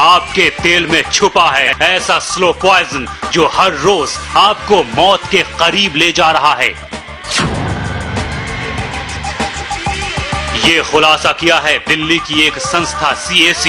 आपके तेल में छुपा है ऐसा स्लो पॉइजन जो हर रोज आपको मौत के करीब ले जा रहा है। ये खुलासा किया है दिल्ली की एक संस्था CAC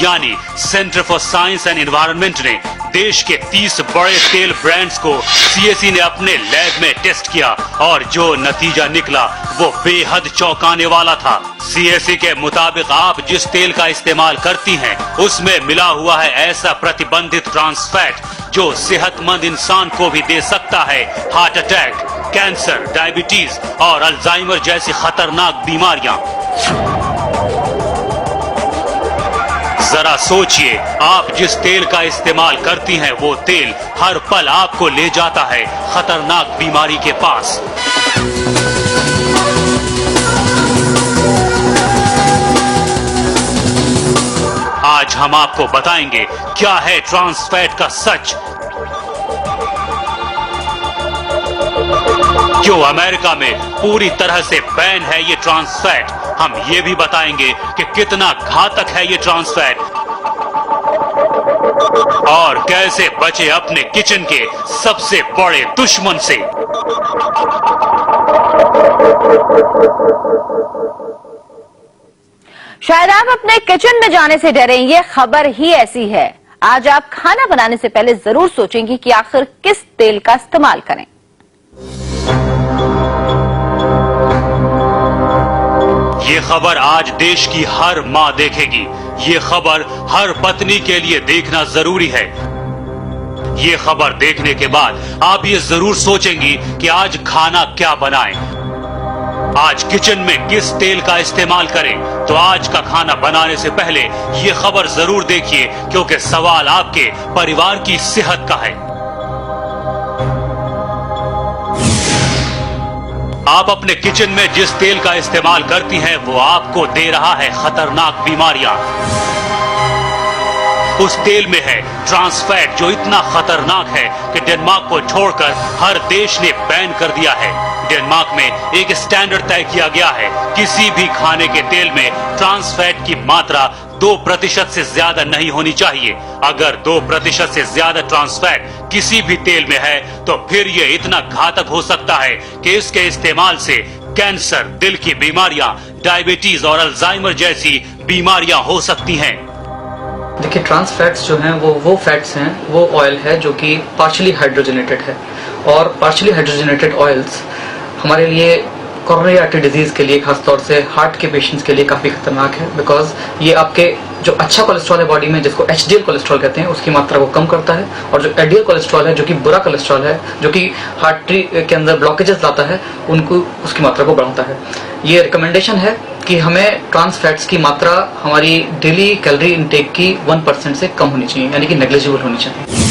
यानी centre for science and environment ने। देश के 30 बड़े तेल ब्रांड्स को CAC ने अपने लैब में टेस्ट किया और जो नतीजा निकला वो बेहद चौंकाने वाला था। CAC के मुताबिक आप जिस तेल का इस्तेमाल करती हैं उसमें मिला हुआ है ऐसा प्रतिबंधित ट्रांस फैट जो सेहतमंद इंसान को भी दे सकता है हार्ट अटैक, कैंसर, डायबिटीज और अल्जाइमर जैसी खतरनाक बीमारियां। जरा सोचिए, आप जिस तेल का इस्तेमाल करती हैं वो तेल हर पल आपको ले जाता है खतरनाक बीमारी के पास। आज हम आपको बताएंगे क्या है ट्रांस फैट का सच, क्यों अमेरिका में पूरी तरह से बैन है ये ट्रांस फैट। हम ये भी बताएंगे कि कितना घातक है ये ट्रांस फैट और कैसे बचे अपने किचन के सबसे बड़े दुश्मन से। शायद आप अपने किचन में जाने से डरें, ये खबर ही ऐसी है। आज आप खाना बनाने से पहले जरूर सोचेंगे कि आखिर किस तेल का इस्तेमाल करें। ये खबर आज देश की हर माँ देखेगी। ये खबर हर पत्नी के लिए देखना जरूरी है। ये खबर देखने के बाद आप ये जरूर सोचेंगी कि आज खाना क्या बनाएं, आज किचन में किस तेल का इस्तेमाल करें। तो आज का खाना बनाने से पहले ये खबर जरूर देखिए क्योंकि सवाल आपके परिवार की सेहत का है। आप अपने किचन में जिस तेल का इस्तेमाल करती हैं वो आपको दे रहा है खतरनाक बीमारियां। उस तेल में है ट्रांस फैट जो इतना खतरनाक है कि डेनमार्क को छोड़कर हर देश ने बैन कर दिया है। डेनमार्क में एक स्टैंडर्ड तय किया गया है, किसी भी खाने के तेल में ट्रांस फैट की मात्रा 2% से ज्यादा नहीं होनी चाहिए। अगर 2% से ज्यादा ट्रांस फैट किसी भी तेल में है तो फिर ये इतना घातक हो सकता है कि इसके इस्तेमाल से कैंसर, दिल की बीमारियां, डायबिटीज और अल्जाइमर जैसी बीमारियां हो सकती हैं। देखिए, ट्रांस फैट्स जो हैं वो फैट्स हैं, वो ऑयल है जो कि पार्शियली हाइड्रोजनेटेड है और पार्शियली हाइड्रोजनेटेड ऑयल्स हमारे लिए कोरोनरी आर्टरी डिजीज के लिए, खासतौर से हार्ट के पेशेंट्स के लिए काफी खतरनाक है। बिकॉज ये आपके जो अच्छा कोलेस्ट्रॉल है बॉडी में, जिसको HDL कोलेस्ट्रॉल कहते हैं, उसकी मात्रा को कम करता है और जो LDL कोलेस्ट्रॉल है जो कि बुरा कोलेस्ट्रॉल है, जो कि हार्टरी के अंदर ब्लॉकेजेस लाता है, उनको उसकी मात्रा को बढ़ाता है। ये रिकमेंडेशन है कि हमें ट्रांस फैट्स की मात्रा हमारी डेली कैलोरी इनटेक की 1% से कम होनी चाहिए, यानी कि नेग्लिजिबल होनी चाहिए।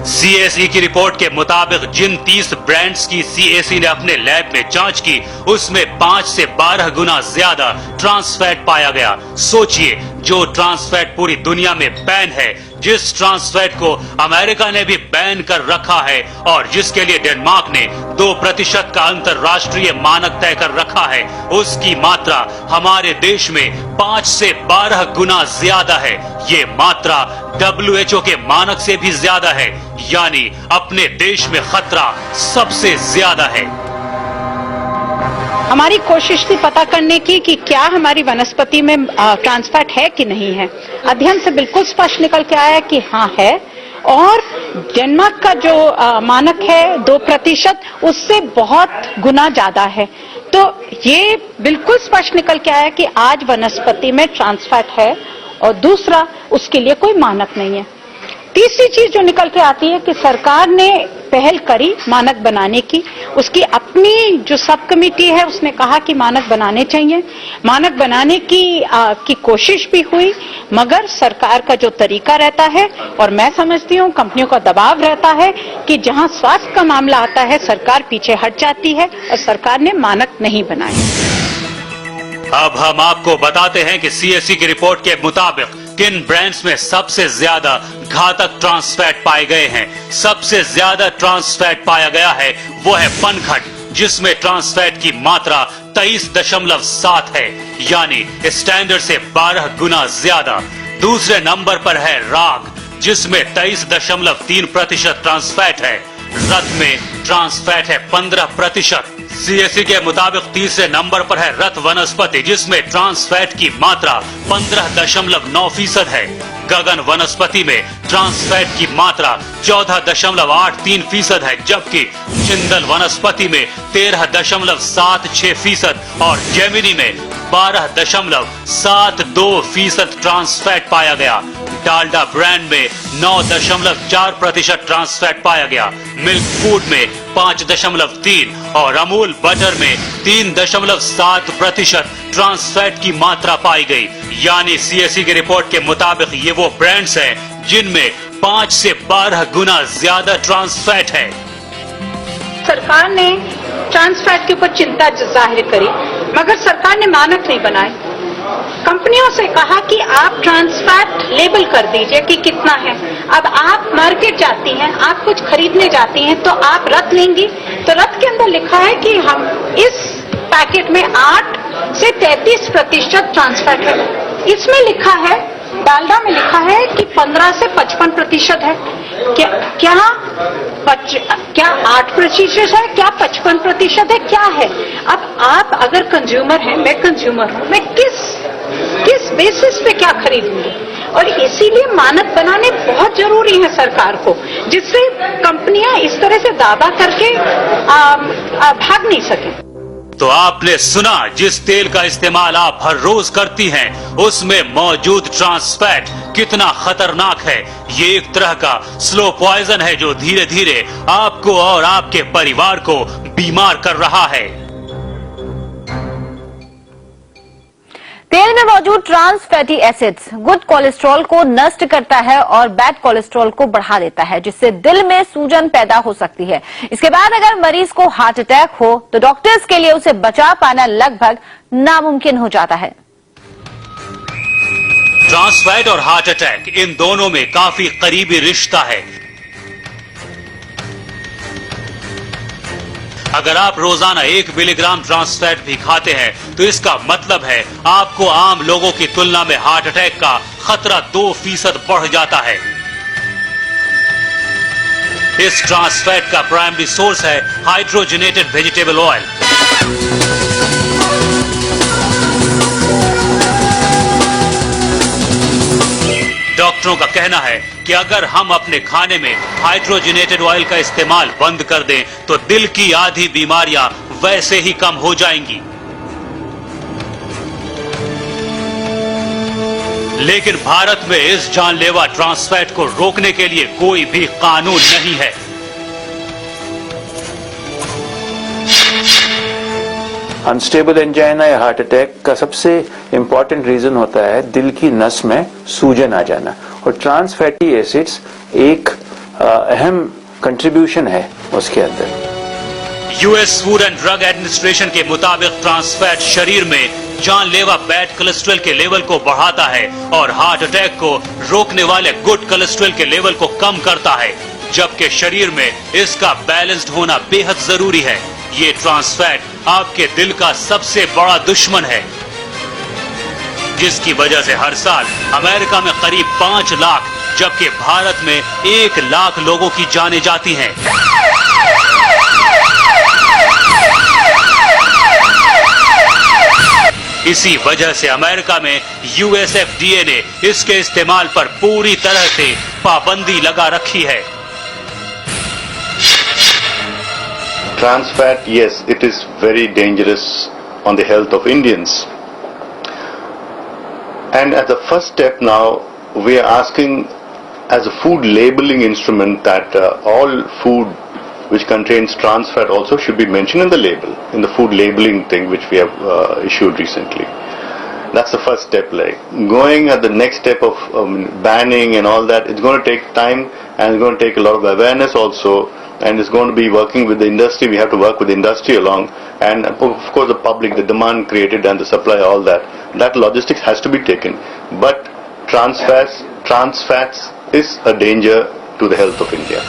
CAC की रिपोर्ट के मुताबिक जिन 30 ब्रांड्स की CAC ने अपने लैब में जांच की उसमें 5 से 12 गुना ज्यादा ट्रांस फैट पाया गया। सोचिए, जो ट्रांस फैट पूरी दुनिया में बैन है, जिस ट्रांस फैट को अमेरिका ने भी बैन कर रखा है और जिसके लिए डेनमार्क ने 2% का अंतरराष्ट्रीय मानक तय कर रखा है, उसकी मात्रा हमारे देश में 5 से 12 गुना ज्यादा है। ये मात्रा WHO के मानक से भी ज्यादा है, यानी अपने देश में खतरा सबसे ज्यादा है। हमारी कोशिश थी पता करने की कि क्या हमारी वनस्पति में ट्रांस फैट है कि नहीं है। अध्ययन से बिल्कुल स्पष्ट निकल के आया कि हाँ है, और डेनमार्क का जो मानक है 2%, उससे बहुत गुना ज्यादा है। तो ये बिल्कुल स्पष्ट निकल के आया कि आज वनस्पति में ट्रांस फैट है, और दूसरा उसके लिए कोई मानक नहीं है। तीसरी चीज जो निकल के आती है कि सरकार ने पहल करी मानक बनाने की, उसकी अपनी जो सब कमेटी है उसने कहा कि मानक बनाने चाहिए, मानक बनाने की कोशिश भी हुई, मगर सरकार का जो तरीका रहता है, और मैं समझती हूँ कंपनियों का दबाव रहता है कि जहाँ स्वास्थ्य का मामला आता है सरकार पीछे हट जाती है और सरकार ने मानक नहीं बनाए। अब हम आपको बताते हैं कि CAC की रिपोर्ट के मुताबिक किन ब्रांड्स में सबसे ज्यादा घातक ट्रांस फैट पाए गए हैं। सबसे ज्यादा ट्रांस फैट पाया गया है वो है पनघट, जिसमें ट्रांस फैट की मात्रा 23.7 है, यानी स्टैंडर्ड से 12 गुना ज्यादा। दूसरे नंबर पर है राग, जिसमें 23.3% ट्रांस फैट है। रत में ट्रांस फैट है 15%। सीएससी के मुताबिक तीसरे नंबर पर है रत वनस्पति, जिसमें ट्रांस फैट की मात्रा 15.9% है। गगन वनस्पति में ट्रांस फैट की मात्रा 14.83% है, जबकि चिंदल वनस्पति में 13.76% और जेमिनी में 12.72% ट्रांस फैट पाया गया। डालडा ब्रांड में 9.4% ट्रांस फैट पाया गया। मिल्क फूड में 5.3 और अमूल बटर में 3.7% ट्रांस फैट की मात्रा पाई गई। यानी सीएससी की रिपोर्ट के मुताबिक ये वो ब्रांड्स हैं जिनमें 5 से 12 गुना ज्यादा ट्रांस फैट है। सरकार ने ट्रांस फैट के ऊपर चिंता जाहिर करी, मगर सरकार ने मानक नहीं बनाए। कंपनियों से कहा कि आप ट्रांस फैट लेबल कर दीजिए कि कितना है। अब आप मार्केट जाती हैं, आप कुछ खरीदने जाती हैं, तो आप रत लेंगी, तो रत के अंदर लिखा है कि हम इस पैकेट में 8 से 33% ट्रांस फैट है। इसमें लिखा है, डालडा में लिखा है कि 15 से 55% है। क्या 8% है, क्या 55% है, क्या है? अब आप अगर कंज्यूमर हैं, मैं कंज्यूमर हूं, मैं किस बेसिस पे क्या खरीदूंगी? और इसीलिए मानक बनाने बहुत जरूरी है सरकार को, जिससे कंपनियां इस तरह से दावा करके भाग नहीं सके। तो आपने सुना, जिस तेल का इस्तेमाल आप हर रोज करती हैं, उसमें मौजूद ट्रांस फैट कितना खतरनाक है। ये एक तरह का स्लो पॉइजन है जो धीरे धीरे आपको और आपके परिवार को बीमार कर रहा है। तेल में मौजूद trans fatty acids good cholesterol को नष्ट करता है और बैड कोलेस्ट्रॉल को बढ़ा देता है, जिससे दिल में सूजन पैदा हो सकती है। इसके बाद अगर मरीज को हार्ट अटैक हो तो डॉक्टर्स के लिए उसे बचा पाना लगभग नामुमकिन हो जाता है। ट्रांस फैट और हार्ट अटैक, इन दोनों में काफी करीबी रिश्ता है। अगर आप रोजाना 1 मिलीग्राम ट्रांस फैट भी खाते हैं तो इसका मतलब है आपको आम लोगों की तुलना में हार्ट अटैक का खतरा 2% बढ़ जाता है। इस ट्रांस फैट का प्राइमरी सोर्स है हाइड्रोजनेटेड वेजिटेबल ऑयल। डॉक्टरों का कहना है कि अगर हम अपने खाने में हाइड्रोजनेटेड ऑयल का इस्तेमाल बंद कर दें तो दिल की आधी बीमारियां वैसे ही कम हो जाएंगी। लेकिन भारत में इस जानलेवा ट्रांस फैट को रोकने के लिए कोई भी कानून नहीं है। अनस्टेबल एंजाइना या हार्ट अटैक का सबसे इम्पॉर्टेंट रीजन होता है दिल की नस में सूजन आ जाना, और ट्रांस फैटी एसिड्स एक अहम कंट्रीब्यूशन है उसके अंदर। US food and drug administration के मुताबिक ट्रांस फैट शरीर में जानलेवा बैड कोलेस्ट्रॉल के लेवल को बढ़ाता है और हार्ट अटैक को रोकने वाले गुड कोलेस्ट्रॉल के लेवल को कम करता है, जबकि शरीर में इसका बैलेंस्ड होना बेहद जरूरी है। ये ट्रांस फैट आपके दिल का सबसे बड़ा दुश्मन है, जिसकी वजह से हर साल अमेरिका में करीब 5 लाख जबकि भारत में 1 लाख लोगों की जानें जाती हैं। इसी वजह से अमेरिका में यूएसएफडीए ने इसके इस्तेमाल पर पूरी तरह से पाबंदी लगा रखी है। Trans fat, yes, it is very dangerous on the health of Indians. And as a first step now, we are asking as a food labeling instrument that all food which contains trans fat also should be mentioned in the label, in the food labeling thing which we have issued recently. That's the first step. Like going at the next step of banning and all that, it's going to take time and it's going to take a lot of awareness also. And it's going to be working with the industry. We have to work with the industry along, and of course the public, the demand created and the supply, all that. That logistics has to be taken. But trans fats is a danger to the health of India.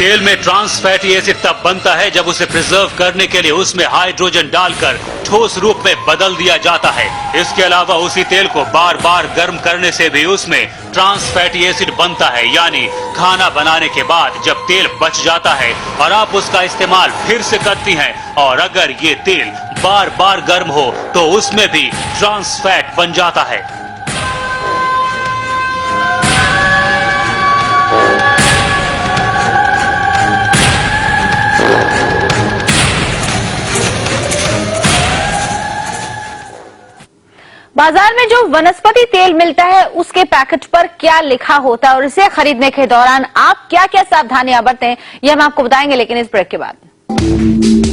तेल में trans fatty acid तब बनता है जब उसे preserve करने के लिए उसमें हाइड्रोजन डालकर ठोस रूप में बदल दिया जाता है। इसके अलावा उसी तेल को बार बार गर्म करने से भी उसमें ट्रांस फैटी एसिड बनता है। यानी खाना बनाने के बाद जब तेल बच जाता है और आप उसका इस्तेमाल फिर से करती हैं और अगर ये तेल बार बार गर्म हो तो उसमें भी ट्रांस फैट बन जाता है। बाजार में जो वनस्पति तेल मिलता है उसके पैकेट पर क्या लिखा होता है और इसे खरीदने के दौरान आप क्या क्या सावधानियां बरतें, ये हम आपको बताएंगे लेकिन इस ब्रेक के बाद।